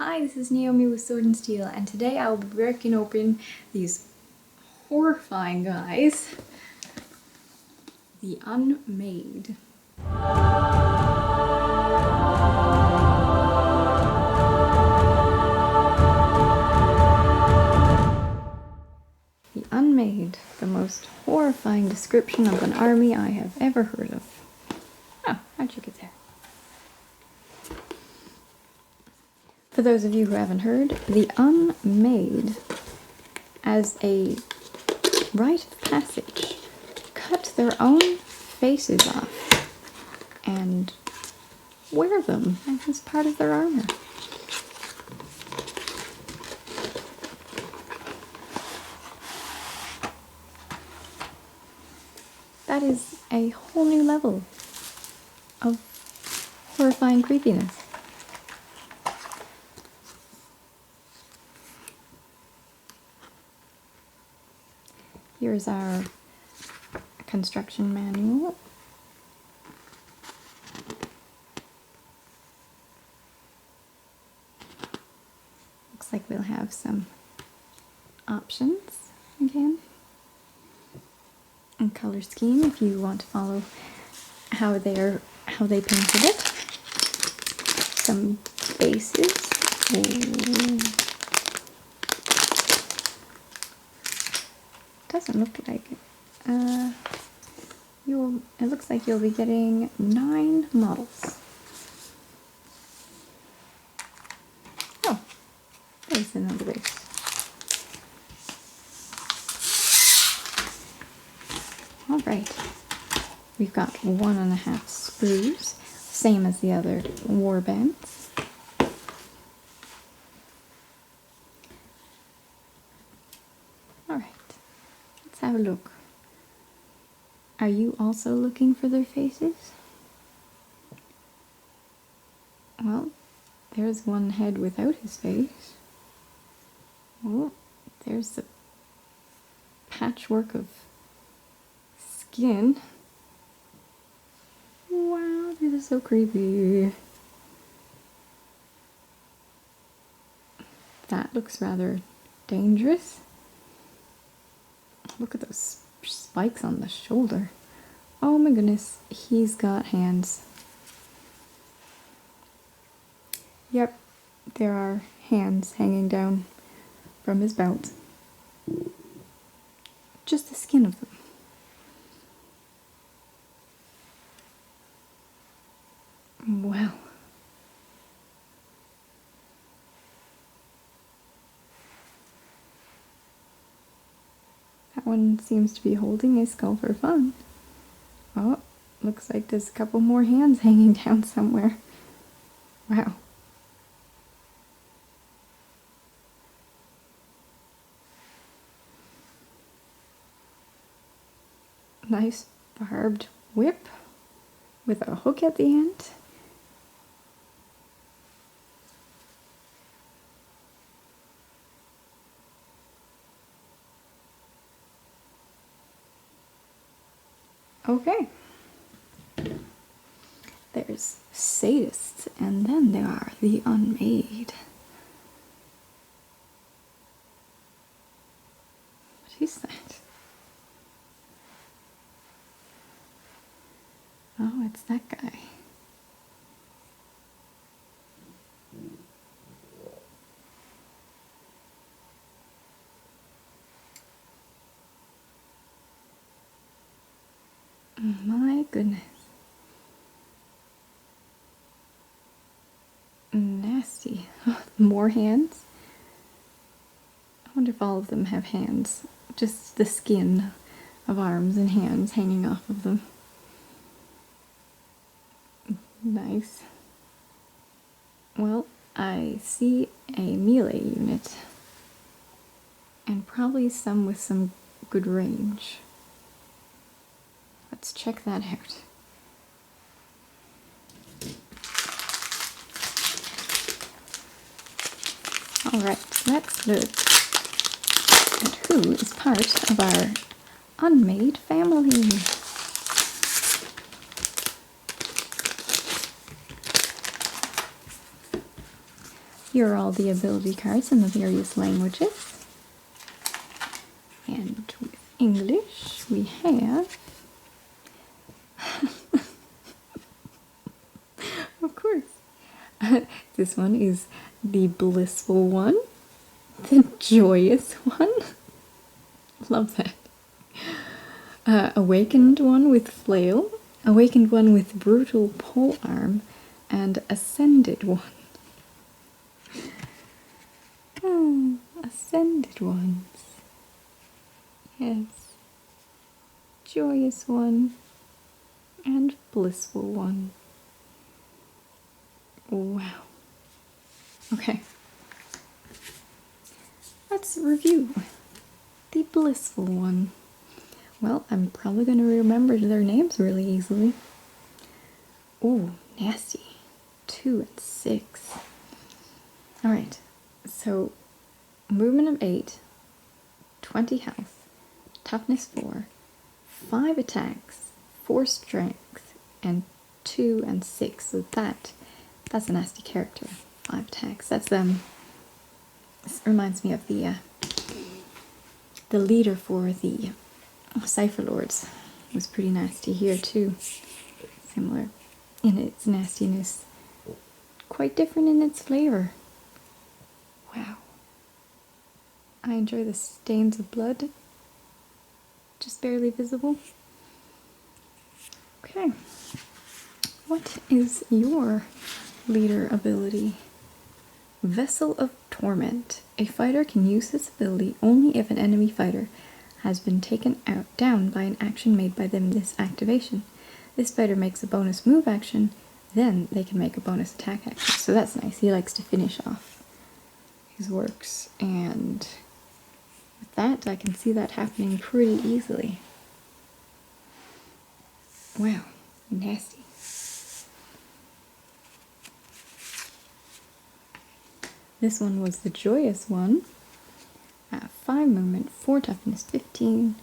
Hi, this is Naomi with Sword and Steel, and today I'll be breaking open these horrifying guys, the Unmade. The Unmade, the most horrifying description of an army I have ever heard of. Oh, how'd you get there? For those of you who haven't heard, the Unmade, as a rite of passage, cut their own faces off and wear them as part of their armor. That is a whole new level of horrifying creepiness. Here's our construction manual. Looks like we'll have some options again. And color scheme if you want to follow how they painted it. Some bases. Ooh. Doesn't look like it. It looks like you'll be getting 9 models. Oh, there's another base. Alright, we've got 1.5 sprues, same as the other warbands. Alright, let's have a look. Are you also looking for their faces? Well, there's one head without his face. Oh, there's the patchwork of skin. Wow, this is so creepy. That looks rather dangerous. Look at those spikes on the shoulder. Oh my goodness, he's got hands. Yep, there are hands hanging down from his belt. Just the skin of them. Well. That one seems to be holding a skull for fun. Oh, looks like there's a couple more hands hanging down somewhere. Wow. Nice barbed whip with a hook at the end. Okay. There's sadists, and then there are the Unmade. What is that? Oh, it's that guy. My goodness. Nasty. More hands? I wonder if all of them have hands. Just the skin of arms and hands hanging off of them. Nice. Well, I see a melee unit. And probably some with some good range. Let's check that out. Alright, let's look at who is part of our Unmade family. Here are all the ability cards in the various languages. And with English, we have... Of course. This one is the blissful one. The joyous one. Love that. Awakened one with flail. Awakened one with brutal polearm. And ascended one. Ascended ones. Yes. Joyous one. And blissful one. Wow. Okay. Let's review the blissful one. Well, I'm probably going to remember their names really easily. Ooh, nasty. 2 and 6. Alright, so movement of 8, 20 health, toughness 4, 5 attacks, 4 strength, and 2 and 6. So that's a nasty character. 5 attacks. That's them. This reminds me of the leader for the Cypher Lords. It was pretty nasty here too. Similar in its nastiness. Quite different in its flavor. Wow. I enjoy the stains of blood. Just barely visible. Okay. What is your leader ability? Vessel of Torment. A fighter can use this ability only if an enemy fighter has been taken down by an action made by them this activation. This fighter makes a bonus move action, then they can make a bonus attack action. So that's nice. He likes to finish off his works, and with that I can see that happening pretty easily. Wow, nasty. This one was the joyous one. 5 movement, 4 toughness, 15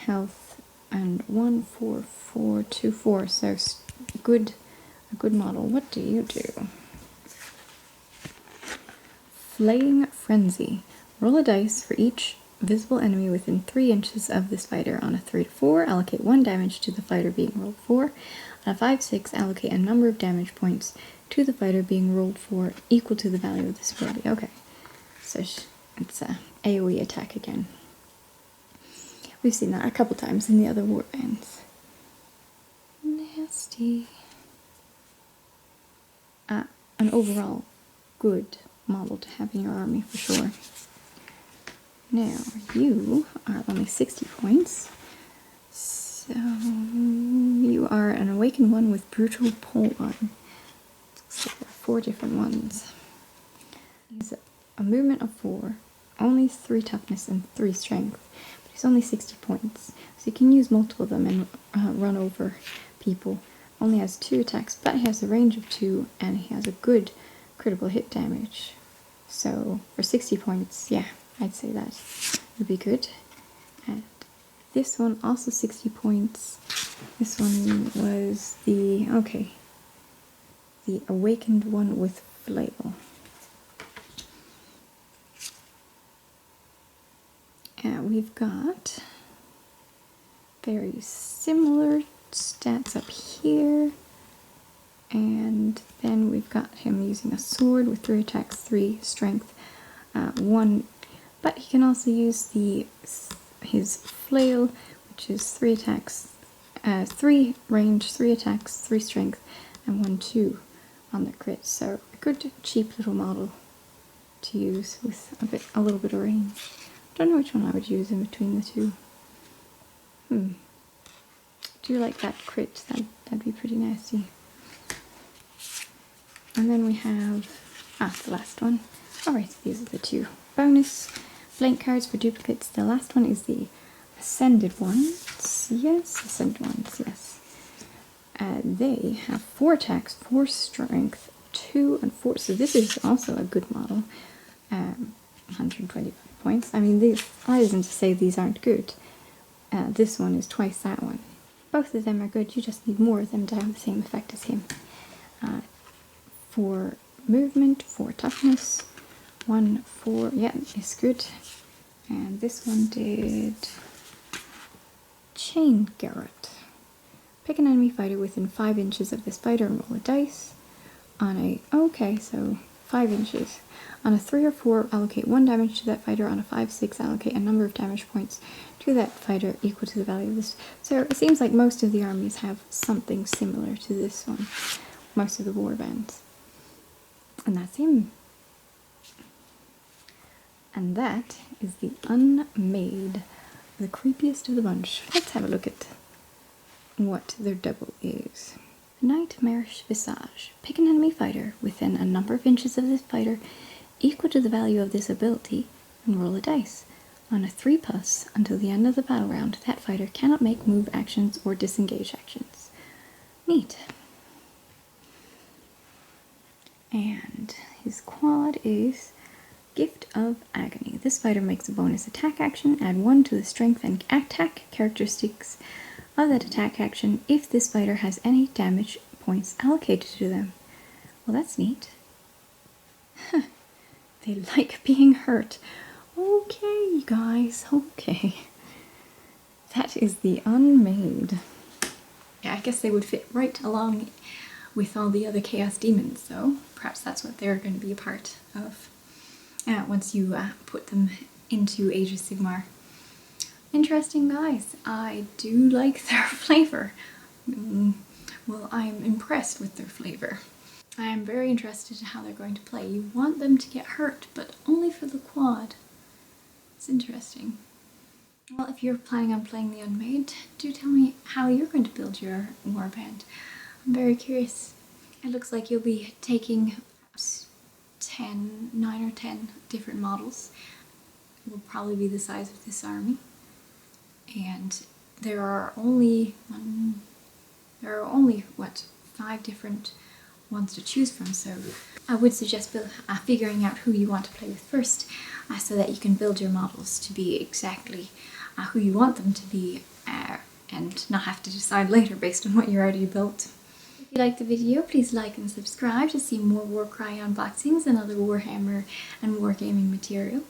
health, and 1, 4, 4, 2, 4. So a good model. What do you do? Flaying Frenzy. Roll a dice for each visible enemy within 3 inches of this fighter. On a 3 to 4, allocate 1 damage to the fighter being rolled for. On a 5-6, allocate a number of damage points to the fighter being rolled for equal to the value of this ability. Okay, so it's a AoE attack again. We've seen that a couple times in the other warbands. Nasty. An overall good model to have in your army for sure. Now, you are only 60 points. So, you are an awakened one with brutal polearm. So there are 4 different ones. He's a movement of 4, only 3 toughness and 3 strength, but he's only 60 points. So you can use multiple of them and run over people. Only has 2 attacks, but he has a range of 2, and he has a good critical hit damage. So for 60 points, yeah, I'd say that would be good. And this one also 60 points. This one was the awakened one with flail. And we've got very similar stats up here, and then we've got him using a sword with 3 attacks, 3 strength, 1, but he can also use his flail, which is 3 attacks, 3 range, 3 attacks, 3 strength, and 1, 2 on the crit. So a good cheap little model to use with a little bit of range. Don't know which one I would use in between the two. Do you like that crit? That'd be pretty nasty. And then we have the last one. Alright, these are the 2 bonus blank cards for duplicates. The last one is the ascended ones. Yes, ascended ones, yes. They have 4 attacks, 4 strength, 2 and 4. So this is also a good model. 125 points. I mean, I isn't to say these aren't good. This one is twice that one. Both of them are good, you just need more of them to have the same effect as him. For movement, 4 toughness, 1 4, yeah, it's good. And this one did Chain Garrot. Pick an enemy fighter within 5 inches of this fighter and roll a dice. On a, okay, so 5 inches. On a 3 or 4, allocate 1 damage to that fighter. On a 5, 6, allocate a number of damage points to that fighter equal to the value of this. So it seems like most of the armies have something similar to this one. Most of the warbands. And that's him. And that is the Unmade, the creepiest of the bunch. Let's have a look at what their double is. Nightmarish Visage. Pick an enemy fighter within a number of inches of this fighter equal to the value of this ability and roll a dice. On a 3+, until the end of the battle round, that fighter cannot make move actions or disengage actions. Neat. And his quad is Gift of Agony. This fighter makes a bonus attack action, add 1 to the strength and attack characteristics of that attack action if this fighter has any damage points allocated to them. Well, that's neat. They like being hurt. Okay, guys, okay. That is the Unmade. Yeah, I guess they would fit right along with all the other Chaos Demons, so perhaps that's what they're going to be a part of once you put them into Age of Sigmar. Interesting guys. I do like their flavor. Well, I'm impressed with their flavor. I am very interested in how they're going to play. You want them to get hurt, but only for the quad. It's interesting. Well, if you're planning on playing the Unmade, do tell me how you're going to build your warband. I'm very curious. It looks like you'll be taking 9 or 10 different models. It will probably be the size of this army. And there are only, what, 5 different ones to choose from, so I would suggest figuring out who you want to play with first, so that you can build your models to be exactly who you want them to be, and not have to decide later based on what you already built. If you liked the video, please like and subscribe to see more Warcry unboxings and other Warhammer and wargaming material.